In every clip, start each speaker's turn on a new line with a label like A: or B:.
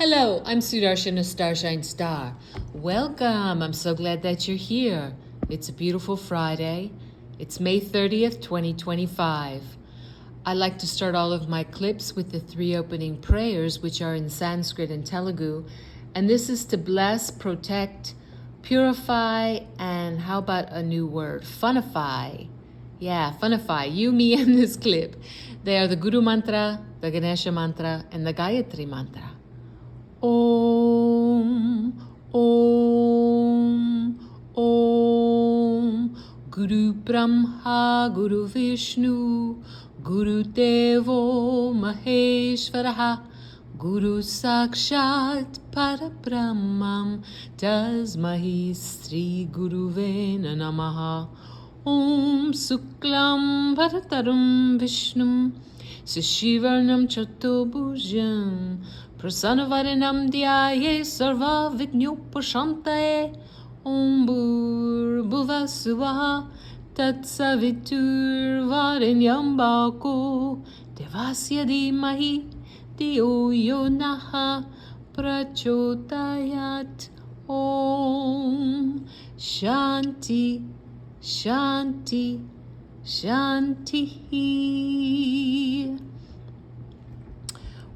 A: Hello, I'm Sudarshana Starshine Star. Welcome. I'm so glad that you're here. It's a beautiful Friday. It's May 30th, 2025. I like to start all of my clips with the three opening prayers, which are in Sanskrit and Telugu. And this is to bless, protect, purify, and how about a new word? Funify. Yeah, funify. You, me, and this clip. They are the Guru Mantra, the Ganesha Mantra, and the Gayatri Mantra. Om, Om, Om, Guru Brahma, Guru Vishnu, Guru Devo Maheshwaraha, Guru Sakshat Parabrahmam, Tasmahi Sri Guruve Namaha. Om Suklam Bharatarum Vishnum, Sashivarnam Chatobhujam, Prasanavarinam Dhyaye Sarva Vignopashantaye. Om Bhurbhuva Suvah Tatsavitur Varenyam Bhako Devasya Dhimahi Dhiyo Yo Naha Prachodayat. Om Shanti Shanti Shanti.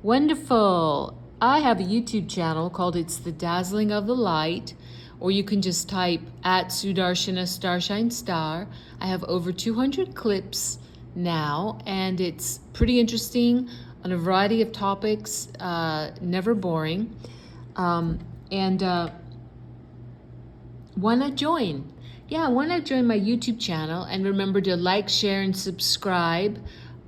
A: Wonderful. I have a YouTube channel called It's the Dazzling of the Light, or you can just type at Sudarshana Starshine Star. I have over 200 clips now, and it's pretty interesting on a variety of topics, never boring. Why not join? Yeah, why not join my YouTube channel, and remember to like, share, and subscribe.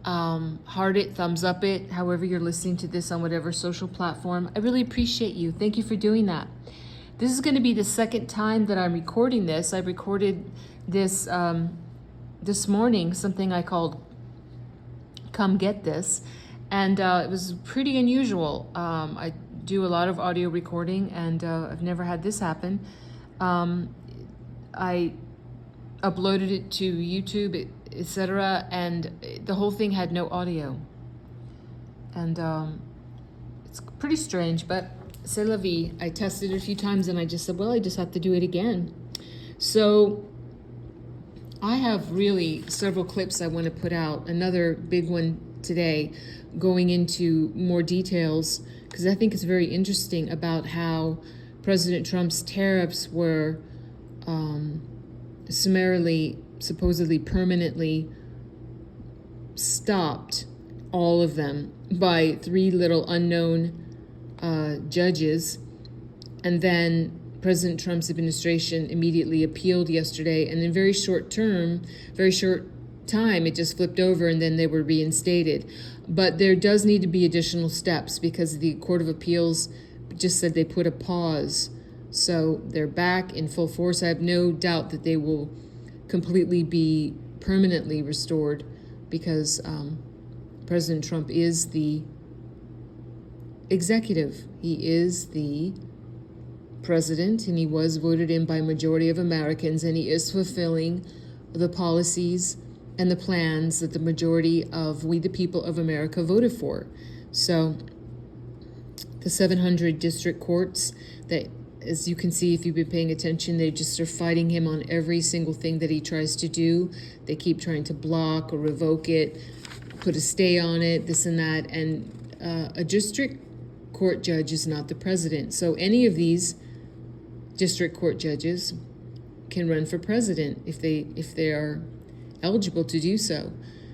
A: Heart it, thumbs up it, however you're listening to this on whatever social platform. I really appreciate you. Thank you for doing that. This is going to be the second time that I'm recording this. I recorded this this morning, something I called Come Get This, and it was pretty unusual. I do a lot of audio recording, and I've never had this happen. I uploaded it to YouTube, etc., and the whole thing had no audio. And it's pretty strange, but c'est la vie. I tested it a few times, and I just said, well, I just have to do it again. So I have really several clips I want to put out. Another big one today, going into more details, because I think it's very interesting about how President Trump's tariffs were summarily, supposedly permanently stopped, all of them, by three little unknown judges. And then President Trump's administration immediately appealed yesterday, and in very short time, it just flipped over, and then they were reinstated. But there does need to be additional steps, because the Court of Appeals just said they put a pause. So they're back in full force. I have no doubt that they will completely be permanently restored, because President Trump is the executive. He is the president, and he was voted in by a majority of Americans, and he is fulfilling the policies and the plans that the majority of we the people of America voted for. So the 700 district courts that, as you can see, if you've been paying attention, they just are fighting him on every single thing that he tries to do. They keep trying to block or revoke it, put a stay on it, this and that. And a district court judge is not the president. So any of these district court judges can run for president if they are eligible to do so.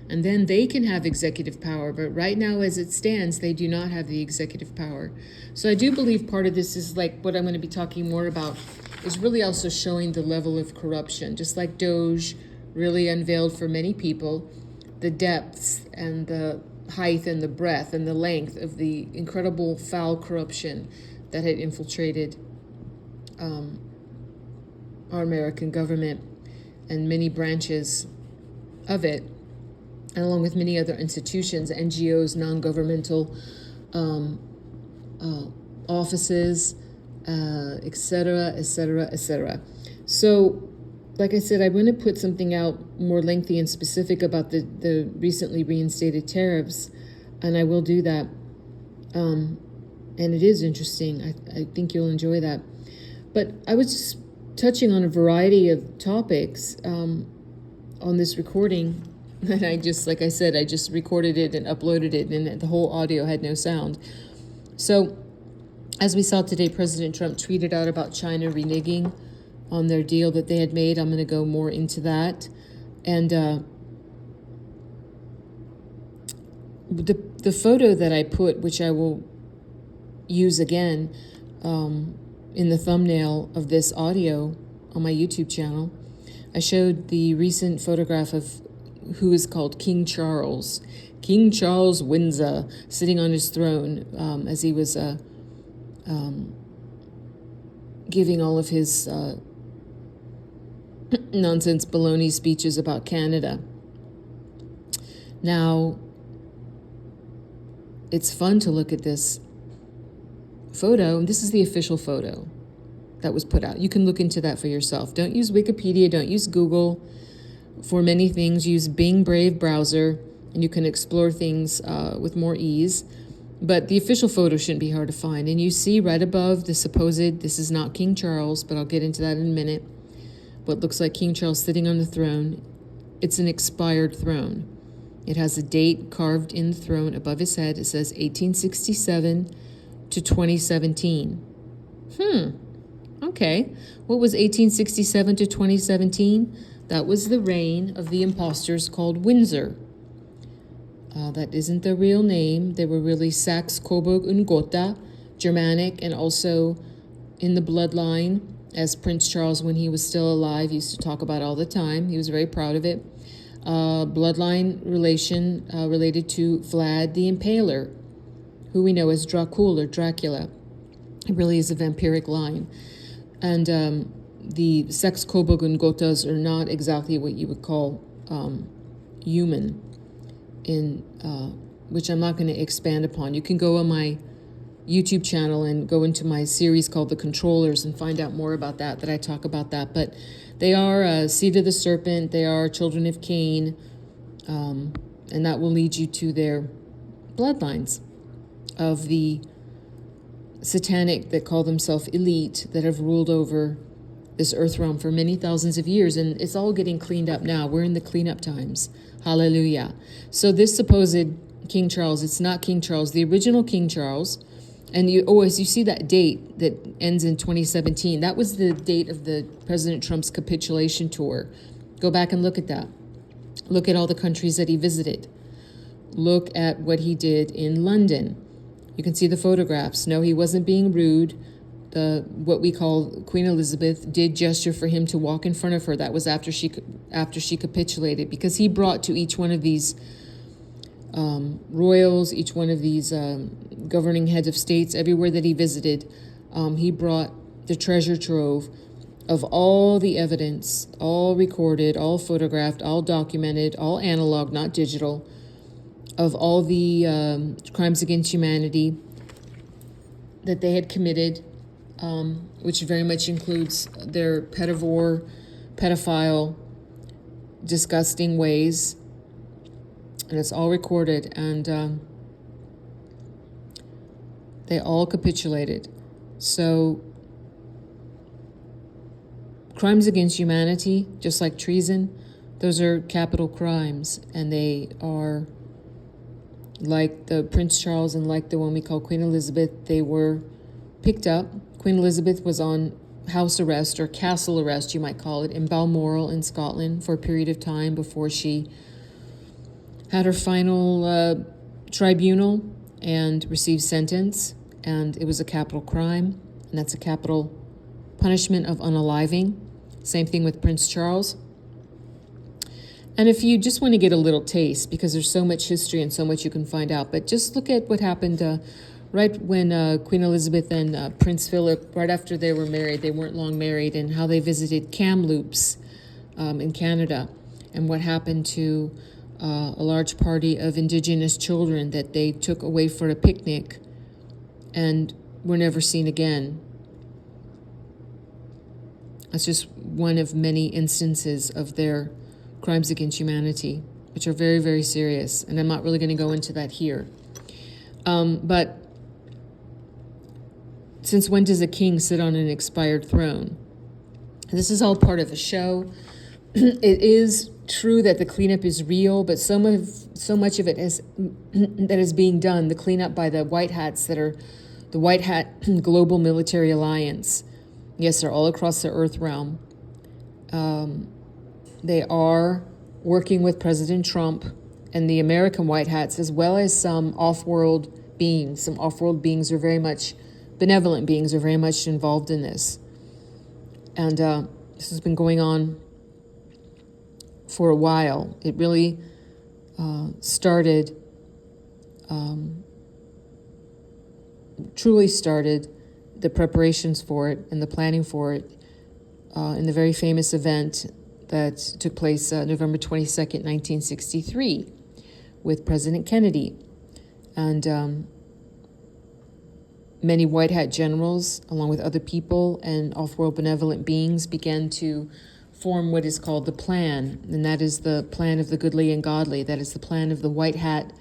A: And then they can have executive power. But right now, as it stands, they do not have the executive power. So I do believe part of this is, like what I'm going to be talking more about, is really also showing the level of corruption. Just like Doge really unveiled for many people the depths and the height and the breadth and the length of the incredible foul corruption that had infiltrated our American government and many branches of it, and along with many other institutions, NGOs, non-governmental offices, etc., etc., etc. So, like I said, I'm going to put something out more lengthy and specific about the recently reinstated tariffs, and I will do that. And it is interesting. I think you'll enjoy that. But I was just touching on a variety of topics on this recording. And I just, like I said, I just recorded it and uploaded it, and the whole audio had no sound. So, as we saw today, President Trump tweeted out about China reneging on their deal that they had made. I'm going to go more into that. And the photo that I put, which I will use again in the thumbnail of this audio on my YouTube channel, I showed the recent photograph of who is called King Charles. King Charles Windsor, sitting on his throne as he was giving all of his nonsense baloney speeches about Canada. Now, it's fun to look at this photo. This is the official photo that was put out. You can look into that for yourself. Don't use Wikipedia, don't use Google for many things. Use Bing Brave browser, and you can explore things with more ease. But the official photo shouldn't be hard to find. And you see right above the supposed, this is not King Charles, but I'll get into that in a minute, what looks like King Charles sitting on the throne. It's an expired throne. It has a date carved in the throne above his head. It says 1867 to 2017. Okay. What was 1867 to 2017? That was the reign of the imposters called Windsor. That isn't their real name. They were really Saxe, Coburg, and Gotha, Germanic, and also in the bloodline, as Prince Charles, when he was still alive, used to talk about all the time. He was very proud of it. Bloodline relation related to Vlad the Impaler, who we know as Dracul or Dracula. It really is a vampiric line. And the Saxe, Coburg, and Gothas are not exactly what you would call human, in which I'm not going to expand upon. You can go on my YouTube channel and go into my series called The Controllers and find out more about that I talk about that. But they are seed of the serpent. They are children of Cain, and that will lead you to their bloodlines of the satanic that call themselves elite that have ruled over this earth realm for many thousands of years, and it's all getting cleaned up now. We're in the cleanup times. Hallelujah. So this supposed King Charles, it's not King Charles, the original King Charles. And as you see that date that ends in 2017, that was the date of the President Trump's capitulation tour. Go back and look at that. Look at all the countries that he visited. Look at what he did in London. You can see the photographs. No, he wasn't being rude. What we call Queen Elizabeth did gesture for him to walk in front of her. That was after she capitulated, because he brought to each one of these royals, each one of these governing heads of states, everywhere that he visited, he brought the treasure trove of all the evidence, all recorded, all photographed, all documented, all analog, not digital, of all the crimes against humanity that they had committed, which very much includes their pedophile, disgusting ways. And it's all recorded, and they all capitulated. So crimes against humanity, just like treason, those are capital crimes, and they are like the Prince Charles and like the one we call Queen Elizabeth. They were picked up. Queen Elizabeth was on house arrest, or castle arrest, you might call it, in Balmoral in Scotland for a period of time before she had her final tribunal and received sentence, and it was a capital crime, and that's a capital punishment of unaliving. Same thing with Prince Charles. And if you just want to get a little taste, because there's so much history and so much you can find out, but just look at what happened right when Queen Elizabeth and Prince Philip, right after they were married, they weren't long married, and how they visited Kamloops in Canada, and what happened to a large party of Indigenous children that they took away for a picnic and were never seen again. That's just one of many instances of their crimes against humanity, which are very, very serious. And I'm not really going to go into that here. But Since when does a king sit on an expired throne? This is all part of a show. It is true that the cleanup is real, but so much of it is that is being done, the cleanup by the white hats that are the White Hat Global Military Alliance. Yes, they're all across the earth realm. They are working with President Trump and the American white hats, as well as some off-world beings. Some off-world beings are very much, benevolent beings are very much involved in this. And this has been going on for a while. It really truly started the preparations for it and the planning for it in the very famous event that took place November 22nd, 1963, with President Kennedy. And many white hat generals, along with other people and off-world benevolent beings, began to form what is called the plan, and that is the plan of the goodly and godly. That is the plan of the white hat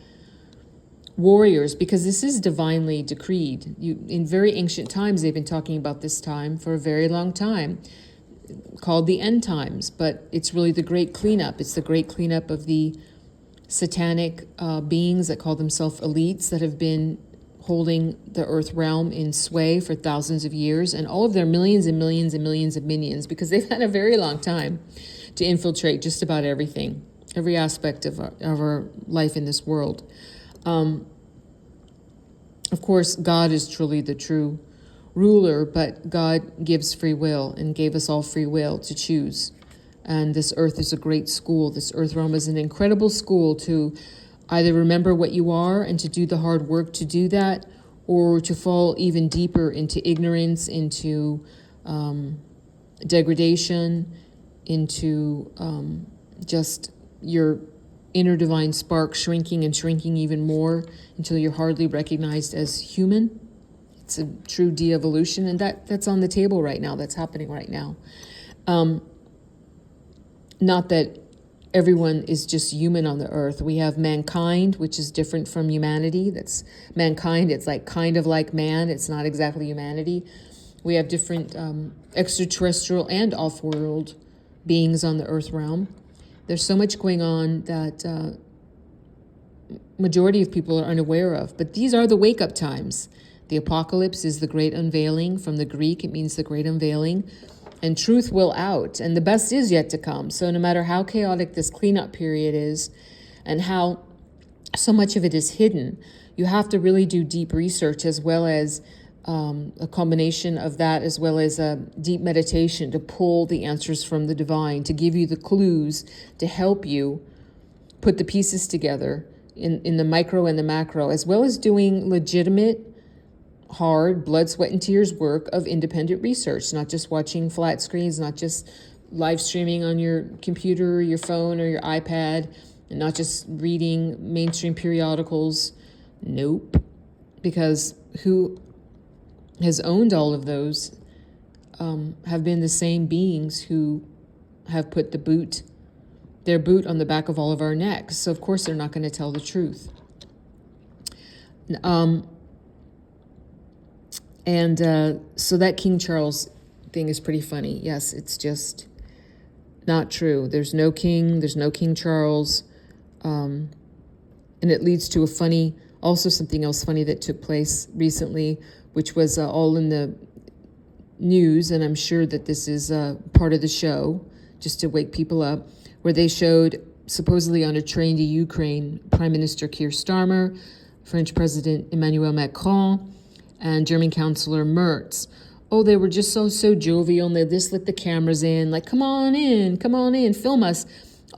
A: warriors, because this is divinely decreed. In very ancient times, they've been talking about this time for a very long time, called the end times, but it's really the great cleanup. It's the great cleanup of the satanic beings that call themselves elites that have been holding the earth realm in sway for thousands of years, and all of their millions and millions and millions of minions, because they've had a very long time to infiltrate just about everything, every aspect of our life in this world. Of course, God is truly the true ruler, but God gives free will and gave us all free will to choose. And this earth is a great school. This earth realm is an incredible school to either remember what you are and to do the hard work to do that, or to fall even deeper into ignorance, into degradation, into just your inner divine spark shrinking and shrinking even more until you're hardly recognized as human. It's a true de-evolution, and that's on the table right now. That's happening right now. Not that everyone is just human on the earth. We have mankind, which is different from humanity. That's mankind. It's like kind of like man. It's not exactly humanity. We have different extraterrestrial and off-world beings on the earth realm. There's so much going on that majority of people are unaware of. But these are the wake-up times. The apocalypse is the great unveiling. From the Greek, it means the great unveiling. And truth will out. And the best is yet to come. So no matter how chaotic this cleanup period is and how so much of it is hidden, you have to really do deep research, as well as a combination of that, as well as a deep meditation to pull the answers from the divine, to give you the clues, to help you put the pieces together in the micro and the macro, as well as doing legitimate, hard, blood, sweat, and tears work of independent research, not just watching flat screens, not just live streaming on your computer or your phone or your iPad, and not just reading mainstream periodicals. Nope. Because who has owned all of those have been the same beings who have put their boot on the back of all of our necks. So of course they're not going to tell the truth. So that King Charles thing is pretty funny. Yes, it's just not true. There's no king. There's no King Charles. And it leads to also something else funny that took place recently, which was all in the news, and I'm sure that this is part of the show, just to wake people up, where they showed, supposedly on a train to Ukraine, Prime Minister Keir Starmer, French President Emmanuel Macron, and German Chancellor Merz. Oh, they were just so jovial, and they just let the cameras in, like, come on in, film us.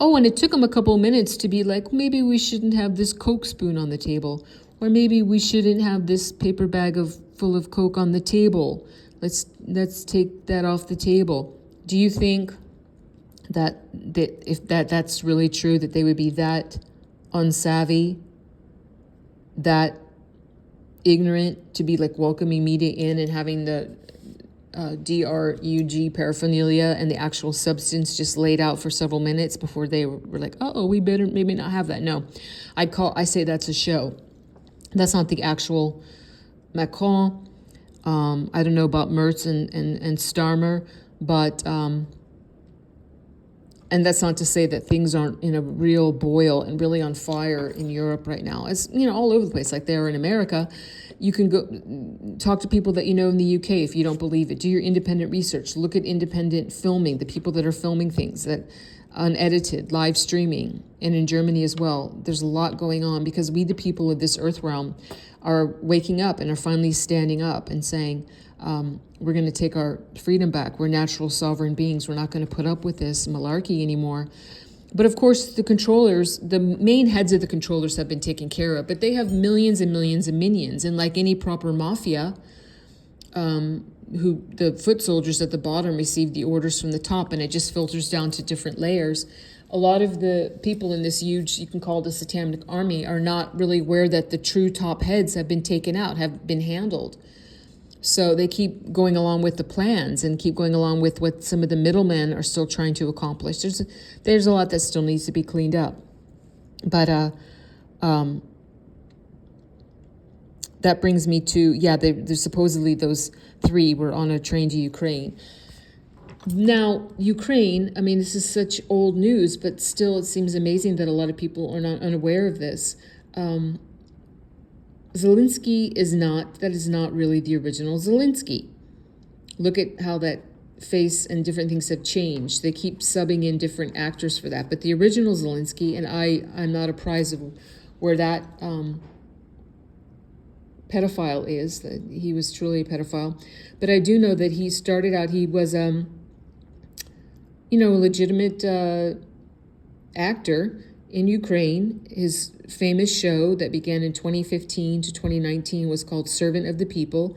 A: Oh, and it took them a couple minutes to be like, maybe we shouldn't have this Coke spoon on the table, or maybe we shouldn't have this paper bag full of Coke on the table. Let's take that off the table. Do you think that if that's really true, that they would be that unsavvy, that ignorant, to be like welcoming media in and having the drug paraphernalia and the actual substance just laid out for several minutes before they were like, we better maybe not have that? No, I say that's a show. That's not the actual Macron. I don't know about Merz and Starmer, but and that's not to say that things aren't in a real boil and really on fire in Europe right now. As you know, all over the place, like they are in America. You can go talk to people that you know in the UK if you don't believe it. Do your independent research. Look at independent filming, the people that are filming things, that unedited, live streaming, and in Germany as well. There's a lot going on because we, the people of this earth realm, are waking up and are finally standing up and saying, we're going to take our freedom back. We're natural sovereign beings. We're not going to put up with this malarkey anymore. But of course, the controllers, the main heads of the controllers have been taken care of, but they have millions and millions of minions. And like any proper mafia, who the foot soldiers at the bottom receive the orders from the top, and it just filters down to different layers. A lot of the people in this huge, you can call it a satanic army, are not really aware that the true top heads have been taken out, have been handled. So they keep going along with the plans and keep going along with what some of the middlemen are still trying to accomplish. There's a lot that still needs to be cleaned up. But that brings me to, there's supposedly those 3 were on a train to Ukraine. Now, Ukraine, I mean, this is such old news, but still it seems amazing that a lot of people are not unaware of this. Zelensky is not really the original Zelensky. Look at how that face and different things have changed. They keep subbing in different actors for that. But the original Zelensky, and I'm not apprised of where that pedophile is, that he was truly a pedophile. But I do know that he started out, he was, a legitimate actor in Ukraine. His famous show that began in 2015 to 2019 was called Servant of the People.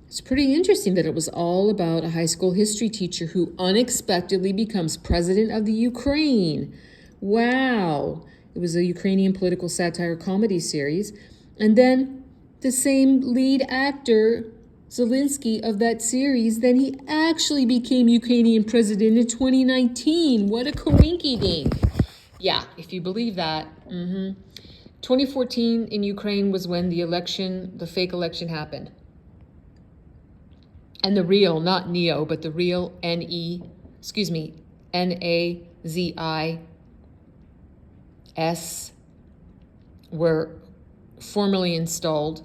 A: It's pretty interesting that it was all about a high school history teacher who unexpectedly becomes president of the Ukraine. Wow. It was a Ukrainian political satire comedy series. And then the same lead actor, Zelensky, of that series, then he actually became Ukrainian president in 2019. What a coinky-dink. Yeah, if you believe that. 2014 in Ukraine was when the fake election happened. And the real, not Neo, but the real NAZIS were formally installed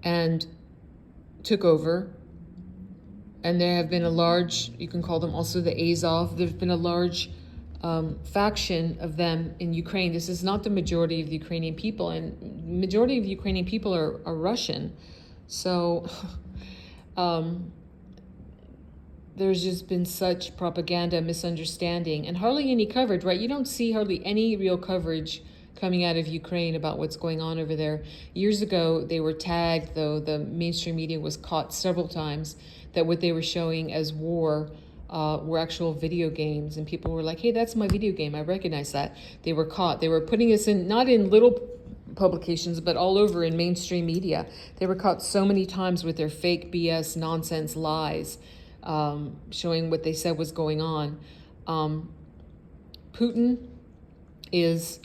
A: and took over. And there have been a large, you can call them also the Azov, there's been a large faction of them in Ukraine. This is not the majority of the Ukrainian people, and majority of the Ukrainian people are Russian. So there's just been such propaganda, misunderstanding, and hardly any coverage, right? You don't see hardly any real coverage coming out of Ukraine about what's going on over there. Years ago, they were tagged, though the mainstream media was caught several times, that what they were showing as war were actual video games, and people were like, hey, that's my video game, I recognize that. They were caught. They were putting us in, not in little publications, but all over in mainstream media. They were caught so many times with their fake BS nonsense lies, showing what they said was going on. Putin is,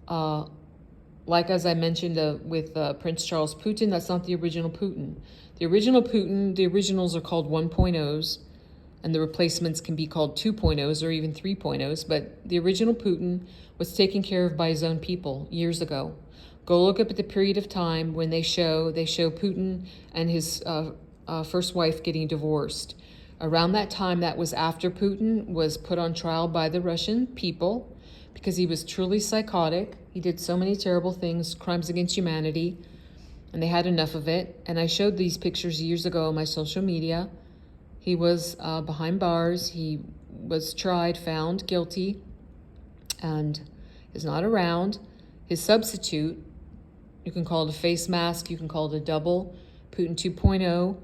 A: like as I mentioned with Prince Charles Putin, that's not the original Putin. The original Putin, the originals are called 1.0s, and the replacements can be called 2.0s or even 3.0s, but the original Putin was taken care of by his own people years ago. Go look up at the period of time when they show Putin and his first wife getting divorced. Around that time, that was after Putin was put on trial by the Russian people because he was truly psychotic. He did so many terrible things, crimes against humanity, and they had enough of it. And I showed these pictures years ago on my social media. He was behind bars. He was tried, found guilty, and is not around. His substitute, you can call it a face mask, you can call it a double, Putin 2.0,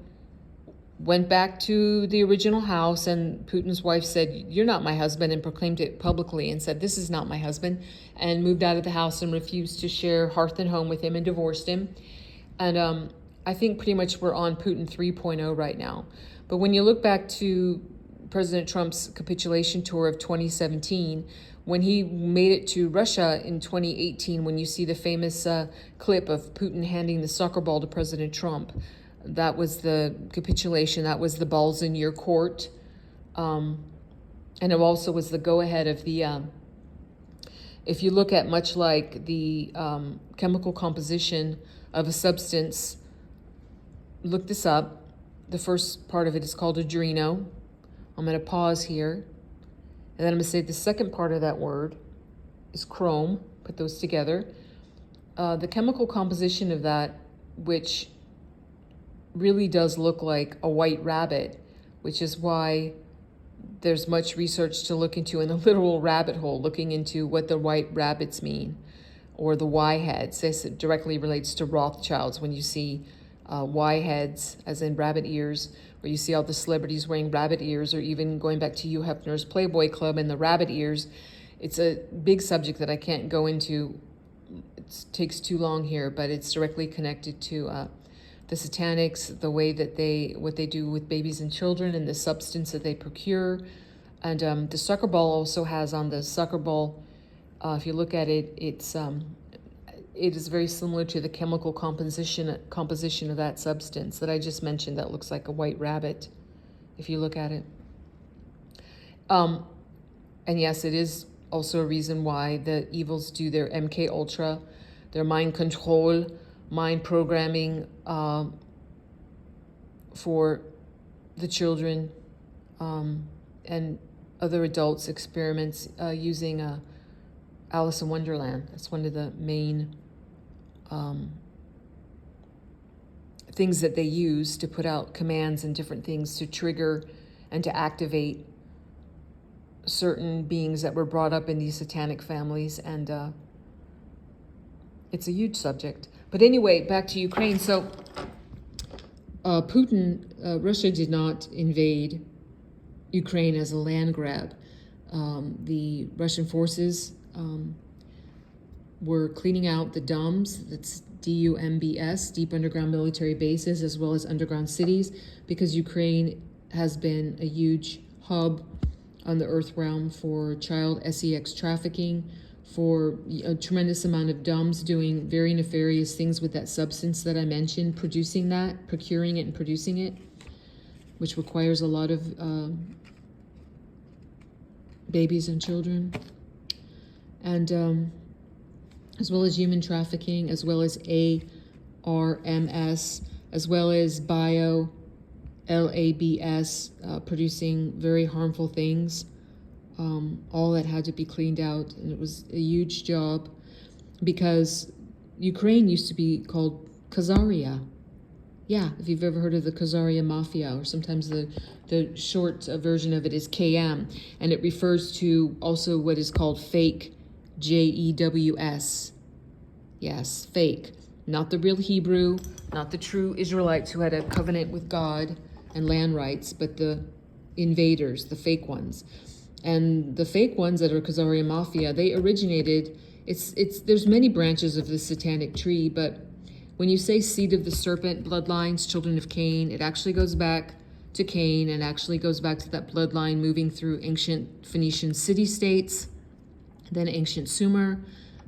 A: went back to the original house, and Putin's wife said, you're not my husband, and proclaimed it publicly and said, this is not my husband, and moved out of the house and refused to share hearth and home with him and divorced him. And I think pretty much we're on Putin 3.0 right now. But when you look back to President Trump's capitulation tour of 2017, when he made it to Russia in 2018, when you see the famous clip of Putin handing the soccer ball to President Trump, that was the capitulation. That was the balls in your court. And it also was the go-ahead of the, if you look at much like the chemical composition of a substance, look this up. The first part of it is called adreno. I'm going to pause here. And then I'm going to say the second part of that word is chrome. Put those together. The chemical composition of that, which really does look like a white rabbit, which is why there's much research to look into in the literal rabbit hole, looking into what the white rabbits mean, or the Y heads. This directly relates to Rothschilds. When you see Y heads, as in rabbit ears, where you see all the celebrities wearing rabbit ears, or even going back to Hugh Hefner's Playboy Club and the rabbit ears. It's a big subject that I can't go into. It takes too long here, but it's directly connected to the satanics, the way that what they do with babies and children, and the substance that they procure. And the soccer ball also has on the soccer ball, if you look at it, it is very similar to the chemical composition of that substance that I just mentioned that looks like a white rabbit, if you look at it. And yes, it is also a reason why the evils do their MK Ultra, their mind control, mind programming for the children and other adults' experiments using Alice in Wonderland. That's one of the main things that they use to put out commands and different things to trigger and to activate certain beings that were brought up in these satanic families. And it's a huge subject. But anyway, back to Ukraine. So Russia did not invade Ukraine as a land grab. The Russian forces were cleaning out the DUMBs, that's DUMBS, deep underground military bases, as well as underground cities, because Ukraine has been a huge hub on the earth realm for child sex trafficking, for a tremendous amount of DUMBs doing very nefarious things with that substance that I mentioned, producing that, procuring it and producing it, which requires a lot of babies and children. And as well as human trafficking, as well as ARMS, as well as LABS, producing very harmful things. All that had to be cleaned out, and it was a huge job because Ukraine used to be called Khazaria. Yeah, if you've ever heard of the Khazaria Mafia, or sometimes the short version of it is KM, and it refers to also what is called fake, JEWS. Yes, fake. Not the real Hebrew, not the true Israelites who had a covenant with God and land rights, but the invaders, the fake ones. And the fake ones that are Khazaria Mafia, they originated, there's many branches of the satanic tree, but when you say seed of the serpent, bloodlines, children of Cain, it actually goes back to Cain and actually goes back to that bloodline moving through ancient Phoenician city-states, then ancient Sumer,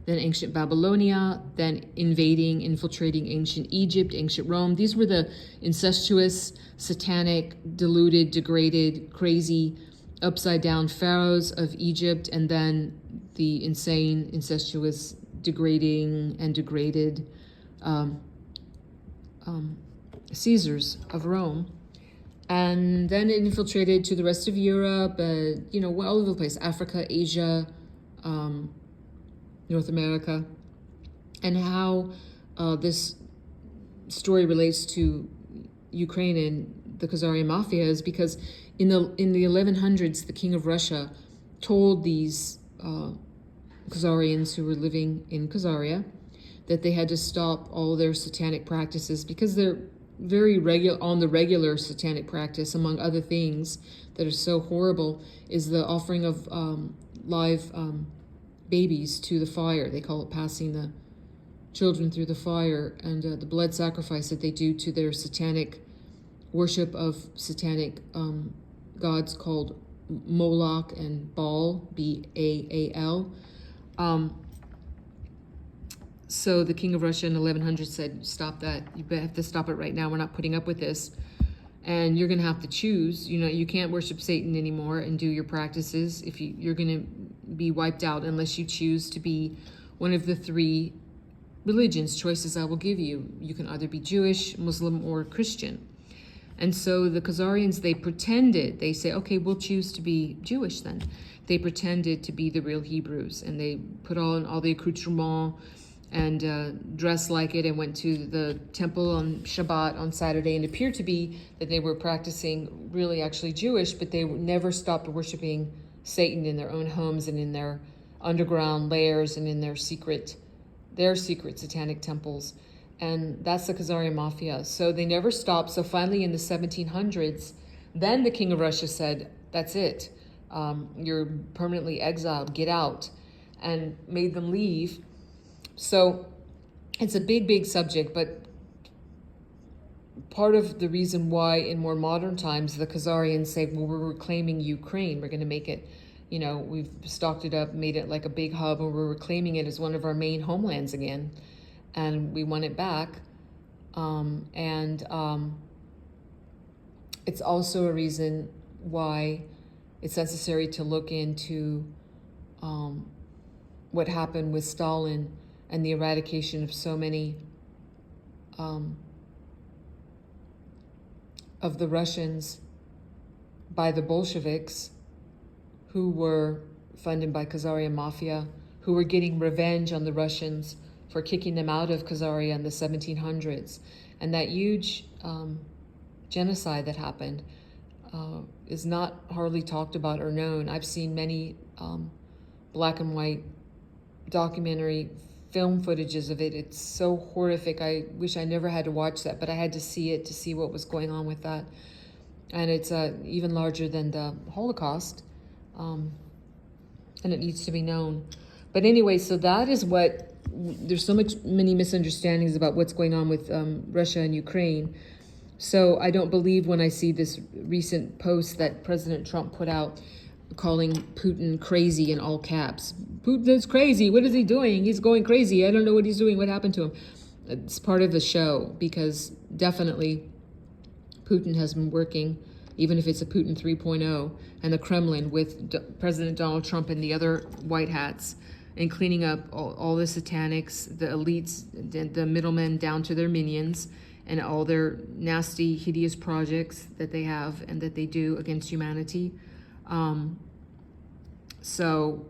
A: then ancient Babylonia, then infiltrating ancient Egypt, ancient Rome. These were the incestuous, satanic, deluded, degraded, crazy, upside-down pharaohs of Egypt, and then the insane, incestuous, degrading, and degraded Caesars of Rome. And then it infiltrated to the rest of Europe, all over the place, Africa, Asia, North America. And how this story relates to Ukraine and the Khazaria Mafia is because in the 1100s, the king of Russia told these Khazarians who were living in Khazaria that they had to stop all their satanic practices because they're very regular satanic practice, among other things that are so horrible, is the offering of live babies to the fire. They call it passing the children through the fire, and the blood sacrifice that they do to their satanic worship of satanic gods called Moloch and Baal, Baal. So the king of Russia in 1100 said, stop that. You have to stop it right now. We're not putting up with this. And you're going to have to choose. You know, you can't worship Satan anymore and do your practices. If you're going to be wiped out unless you choose to be one of the three religions choices I will give you. You can either be Jewish, Muslim, or Christian. And so the Khazarians, they pretended, they say, okay, we'll choose to be Jewish then. They pretended to be the real Hebrews, and they put on all the accoutrements and dressed like it and went to the temple on Shabbat on Saturday, and appeared to be that they were practicing really actually Jewish, but they never stopped worshiping Satan in their own homes and in their underground lairs and in their secret satanic temples. And that's the Khazarian mafia. So they never stopped. So finally in the 1700s, then the king of Russia said, that's it. You're permanently exiled, get out, and made them leave. So it's a big, big subject, but part of the reason why in more modern times the Khazarians say, well, we're reclaiming Ukraine. We're going to make it, you know, we've stocked it up, made it like a big hub, and we're reclaiming it as one of our main homelands again. And we want it back. It's also a reason why it's necessary to look into what happened with Stalin and the eradication of so many of the Russians by the Bolsheviks, who were funded by Khazarian mafia, who were getting revenge on the Russians for kicking them out of Khazaria in the 1700s. And that huge genocide that happened is not hardly talked about or known. I've seen many black and white documentary film footages of it. It's so horrific. I wish I never had to watch that, but I had to see it to see what was going on with that. And it's even larger than the Holocaust, and it needs to be known. But anyway, so that is what, there's many misunderstandings about what's going on with Russia and Ukraine. So I don't believe when I see this recent post that President Trump put out calling Putin crazy in all caps. Putin's crazy. What is he doing? He's going crazy. I don't know what he's doing. What happened to him? It's part of the show, because definitely Putin has been working, even if it's a Putin 3.0, and the Kremlin with President Donald Trump and the other white hats, and cleaning up all the satanics, the elites, the middlemen down to their minions, and all their nasty, hideous projects that they have and that they do against humanity. So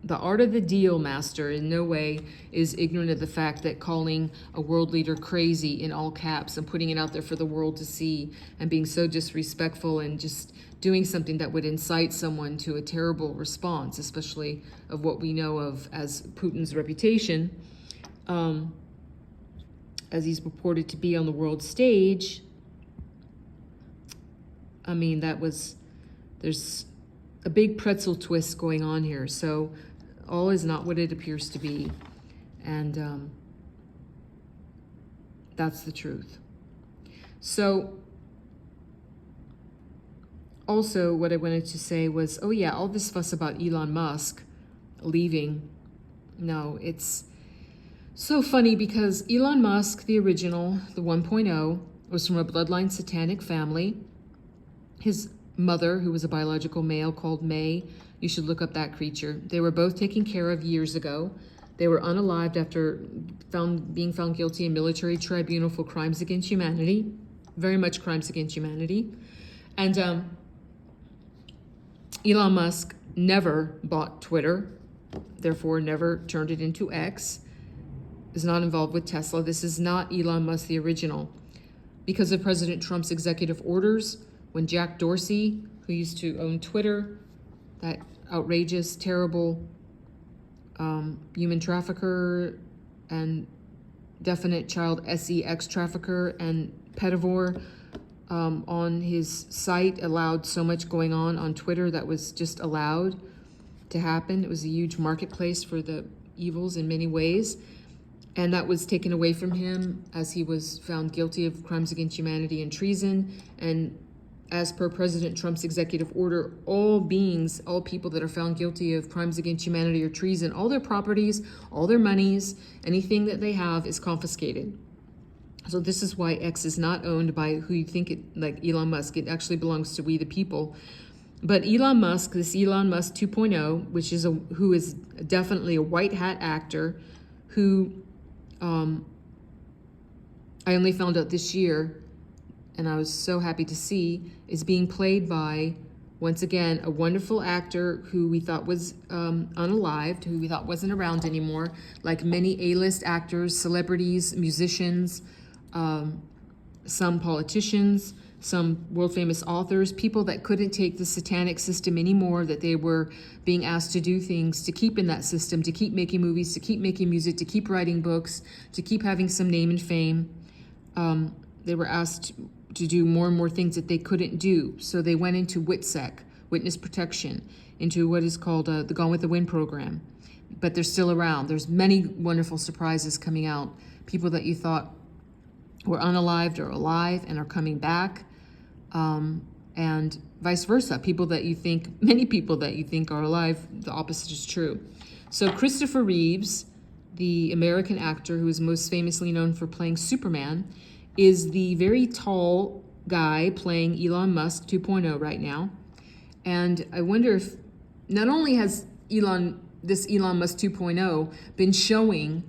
A: the art of the deal master in no way is ignorant of the fact that calling a world leader crazy in all caps and putting it out there for the world to see and being so disrespectful and just doing something that would incite someone to a terrible response, especially of what we know of as Putin's reputation, as he's purported to be on the world stage. I mean, there's a big pretzel twist going on here. So all is not what it appears to be. And that's the truth. So also what I wanted to say was, oh yeah, all this fuss about Elon Musk leaving. No, it's so funny because Elon Musk, the original, the 1.0, was from a bloodline satanic family. His mother, who was a biological male called May, you should look up that creature. They were both taken care of years ago. They were unalived after being found guilty in military tribunal for crimes against humanity, very much crimes against humanity. And Elon Musk never bought Twitter, therefore never turned it into X, is not involved with Tesla. This is not Elon Musk, the original. Because of President Trump's executive orders, when Jack Dorsey, who used to own Twitter, that outrageous, terrible human trafficker and definite child sex trafficker and pedivore on his site, allowed so much going on Twitter that was just allowed to happen. It was a huge marketplace for the evils in many ways. And that was taken away from him as he was found guilty of crimes against humanity and treason, and as per President Trump's executive order, all beings, all people that are found guilty of crimes against humanity or treason, all their properties, all their monies, anything that they have is confiscated. So this is why X is not owned by who you think it, like Elon Musk. It actually belongs to we the people. But Elon Musk, this Elon Musk 2.0, which is who is definitely a white hat actor, who I only found out this year, and I was so happy to see, is being played by, once again, a wonderful actor who we thought was unalived, who we thought wasn't around anymore, like many A-list actors, celebrities, musicians, some politicians, some world-famous authors, people that couldn't take the satanic system anymore, that they were being asked to do things to keep in that system, to keep making movies, to keep making music, to keep writing books, to keep having some name and fame. They were asked to do more and more things that they couldn't do. So they went into WITSEC, Witness Protection, into what is called the Gone with the Wind program. But they're still around. There's many wonderful surprises coming out. People that you thought were unalived are alive and are coming back. And vice versa. People that you think, many people that you think are alive, the opposite is true. So Christopher Reeves, the American actor who is most famously known for playing Superman, is the very tall guy playing Elon Musk 2.0 right now. And I wonder if not only has this Elon Musk 2.0 been showing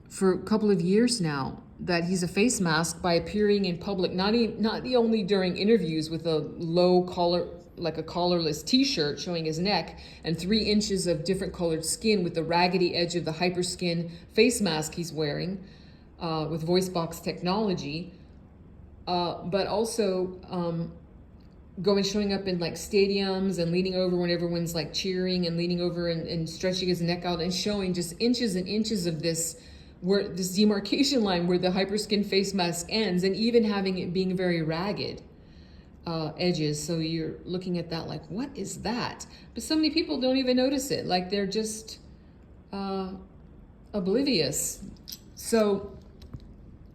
A: for a couple of years now that he's a face mask by appearing in public, not only during interviews with a low collar, like a collarless t-shirt showing his neck and 3 inches of different colored skin with the raggedy edge of the hyperskin face mask he's wearing with voice box technology, but also showing up in like stadiums and leaning over when everyone's like cheering and leaning over and stretching his neck out and showing just inches and inches of this demarcation line where the hyperskin face mask ends, and even having it being very ragged edges. So you're looking at that like, what is that? But so many people don't even notice it. Like they're just oblivious. So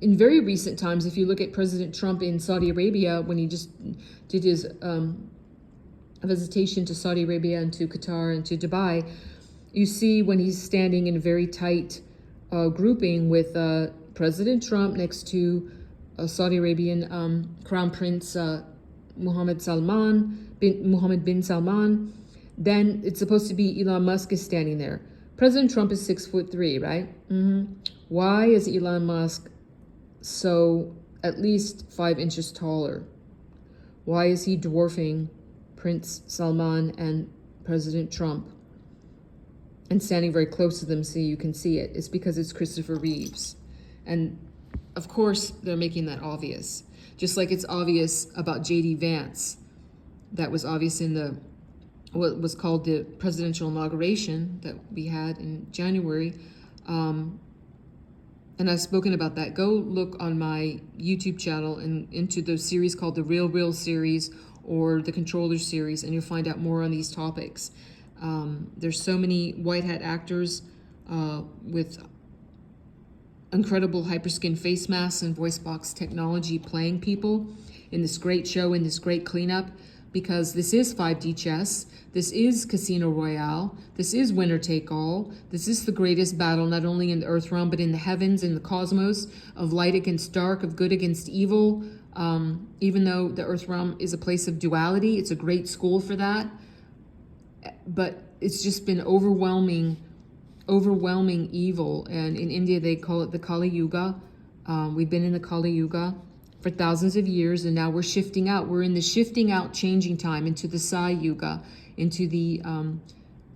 A: in very recent times, if you look at President Trump in Saudi Arabia, when he just did his visitation to Saudi Arabia and to Qatar and to Dubai, you see when he's standing in a very tight grouping with President Trump next to Saudi Arabian Crown Prince Mohammed bin Salman, then it's supposed to be Elon Musk is standing there. President Trump is 6'3", right? Why is Elon Musk so at least 5 inches taller? Why is he dwarfing Prince Salman and President Trump and standing very close to them so you can see it? It's because it's Christopher Reeves. And of course, they're making that obvious. Just like it's obvious about J.D. Vance. That was obvious in what was called the presidential inauguration that we had in January. And I've spoken about that. Go look on my YouTube channel and into the series called the Real series or the Controller series, and you'll find out more on these topics. There's so many white hat actors with incredible hyperskin face masks and voice box technology playing people in this great show, in this great cleanup, because this is 5D chess, this is Casino Royale, this is winner take all, this is the greatest battle not only in the earth realm but in the heavens, in the cosmos, of light against dark, of good against evil. Even though the earth realm is a place of duality, it's a great school for that, but it's just been overwhelming evil. And in India they call it the Kali Yuga. We've been in the Kali Yuga for thousands of years, and now we're shifting out. We're in the shifting out, changing time into the Sai Yuga, into the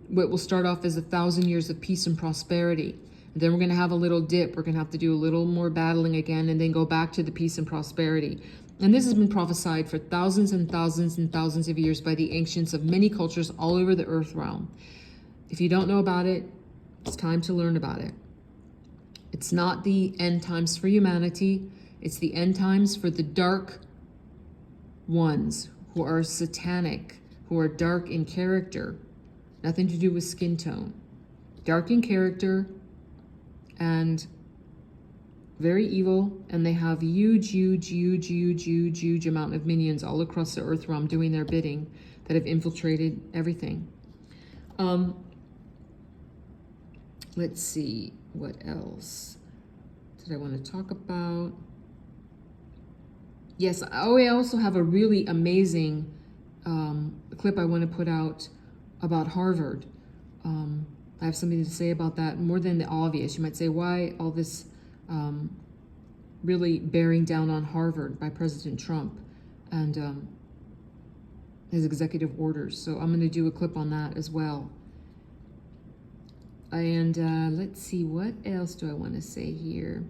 A: what will start off as 1,000 years of peace and prosperity. And then we're going to have a little dip. We're going to have to do a little more battling again, and then go back to the peace and prosperity. And this has been prophesied for thousands and thousands and thousands of years by the ancients of many cultures all over the earth realm. If you don't know about it, it's time to learn about it. It's not the end times for humanity. It's the end times for the dark ones who are satanic, who are dark in character. Nothing to do with skin tone. Dark in character and very evil, and they have huge amount of minions all across the earth realm doing their bidding that have infiltrated everything. Let's see, what else did I want to talk about? Yes, I also have a really amazing clip I want to put out about Harvard. I have something to say about that, more than the obvious. You might say, why all this really bearing down on Harvard by President Trump and his executive orders? So I'm going to do a clip on that as well. And let's see, what else do I want to say here?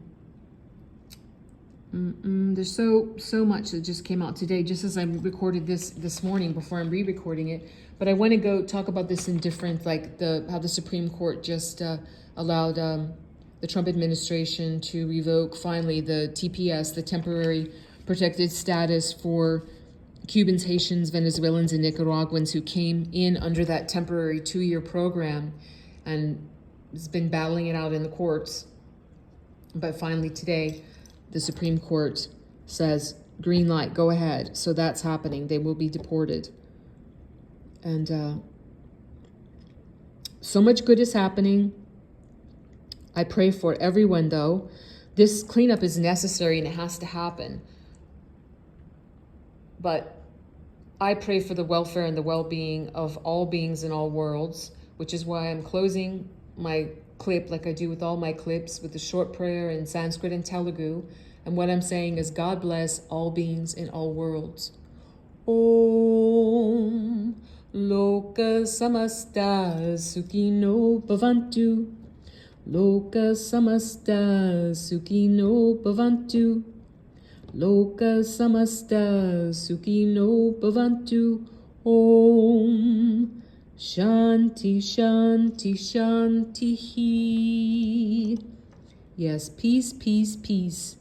A: There's so much that just came out today, just as I recorded this morning before I'm re-recording it. But I want to go talk about this in different, like how the Supreme Court just allowed the Trump administration to revoke finally the TPS, the temporary protected status for Cubans, Haitians, Venezuelans, and Nicaraguans who came in under that temporary 2-year program and has been battling it out in the courts. But finally today, the Supreme Court says, green light, go ahead. So that's happening. They will be deported. And so much good is happening. I pray for everyone, though. This cleanup is necessary and it has to happen. But I pray for the welfare and the well-being of all beings in all worlds, which is why I'm closing my clip, like I do with all my clips, with a short prayer in Sanskrit and Telugu. And what I'm saying is, God bless all beings in all worlds. Om Loka Samasta Sukhino Bhavantu. Loka Samasta Sukhino Bhavantu. Loka Samasta Sukhino Bhavantu. Om Shanti, Shanti, Shanti. Yes, peace, peace, peace.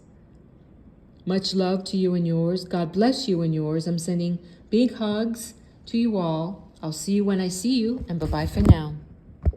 A: Much love to you and yours. God bless you and yours. I'm sending big hugs to you all. I'll see you when I see you, and bye-bye for now.